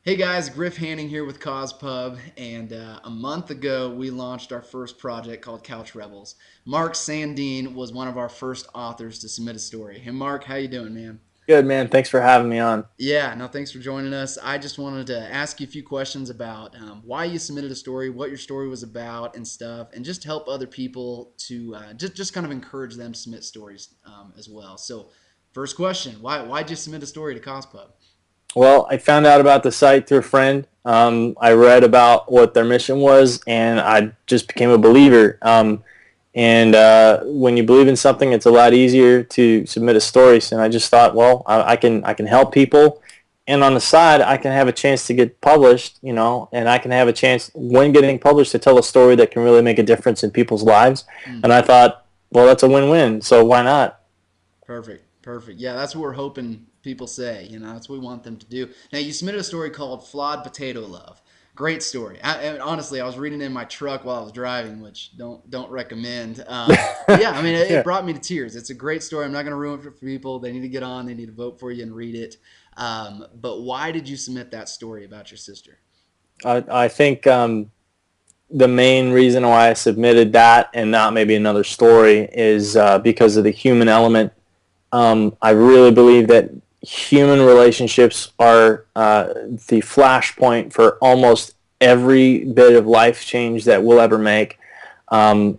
Hey guys, Griff Hanning here with CausePub, and a month ago we launched our first project called Couch Rebels. Marc Sandin was one of our first authors to submit a story. Hey Mark, how you doing, man? Good, man. Thanks for having me on. Yeah, no, thanks for joining us. I just wanted to ask you a few questions about why you submitted a story, what your story was about, and stuff, and just help other people to just kind of encourage them to submit stories as well. So, first question: why'd you submit a story to CausePub? Well, I found out about the site through a friend. I read about what their mission was, and I just became a believer. And when you believe in something, it's a lot easier to submit a story. So, and I just thought, well, I can help people, and on the side, I can have a chance to get published, and I can have a chance when getting published to tell a story that can really make a difference in people's lives. Mm. And I thought, well, that's a win-win. So why not? Perfect, perfect. Yeah, that's what we're hoping people say. That's what we want them to do. Now, you submitted a story called "Flawed Potato Love." Great story. And honestly, I was reading it in my truck while I was driving, which don't recommend. But yeah, I mean, it Yeah. brought me to tears. It's a great story. I'm not going to ruin it for people. They need to get on. They need to vote for you and read it. But why did you submit that story about your sister? I think the main reason why I submitted that and not maybe another story is because of the human element. I really believe that human relationships are the flashpoint for almost every bit of life change that we'll ever make. And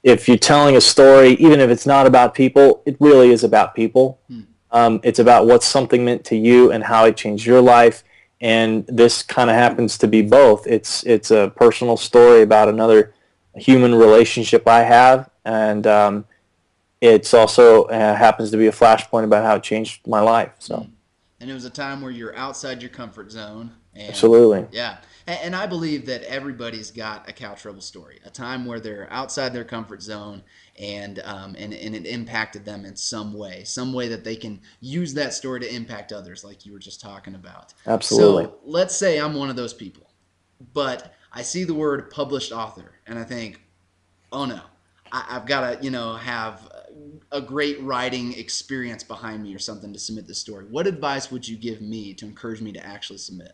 if you're telling a story, even if it's not about people, it really is about people. Hmm. It's about what something meant to you and how it changed your life. And this kind of happens to be both. It's a personal story about another human relationship I have, and it's also happens to be a flashpoint about how it changed my life. So Hmm. And it was a time where you're outside your comfort zone, and absolutely. yeah, and I believe that everybody's got a couch rebel story, a time where they're outside their comfort zone, and it impacted them in some way that they can use that story to impact others, like you were just talking about. Absolutely. So let's say I'm one of those people, but I see the word published author, and I think, oh no, I've got to, have a great writing experience behind me or something to submit this story. What advice would you give me to encourage me to actually submit?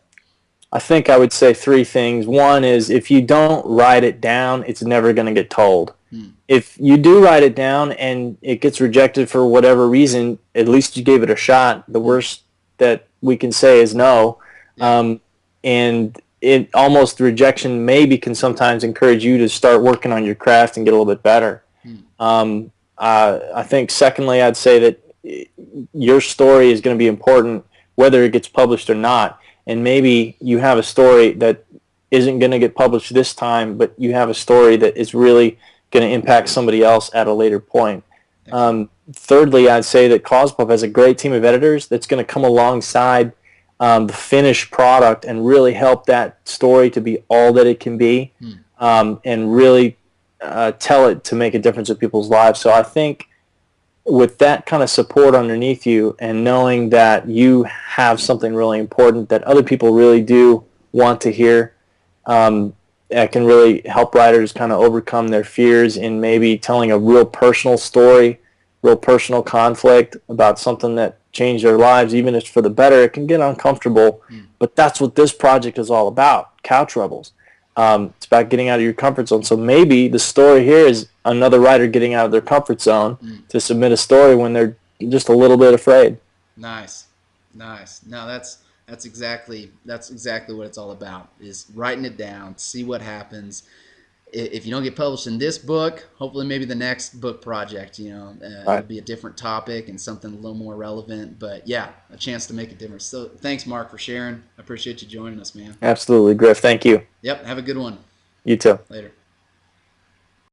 I think I would say three things. One is if you don't write it down, it's never going to get told. Hmm. If you do write it down and it gets rejected for whatever reason, at least you gave it a shot. The Hmm. worst that we can say is no. Yeah. Um, and it almost rejection maybe can sometimes encourage you to start working on your craft and get a little bit better. Hmm. I think secondly, I'd say that your story is going to be important whether it gets published or not. And maybe you have a story that isn't going to get published this time, but you have a story that is really going to impact somebody else at a later point. Excellent. Thirdly, I'd say that CausePub has a great team of editors that's going to come alongside the finished product and really help that story to be all that it can be, Hmm. and really tell it to make a difference in people's lives. So I think with that kind of support underneath you and knowing that you have something really important that other people really do want to hear, that can really help writers kind of overcome their fears in maybe telling a real personal story, real personal conflict about something that changed their lives, even if it's for the better. It can get uncomfortable, Hmm. but that's what this project is all about, Couch Rebels. It's about getting out of your comfort zone. So maybe the story here is another writer getting out of their comfort zone Hmm. to submit a story when they're just a little bit afraid. Nice, nice. No, that's exactly what it's all about. Is writing it down, see what happens. If you don't get published in this book, hopefully maybe the next book project, it'll Right. be a different topic and something a little more relevant. But yeah, a chance to make a difference. So thanks, Mark, for sharing. I appreciate you joining us, man. Absolutely, Griff. Thank you. Yep, have a good one. You too. Later.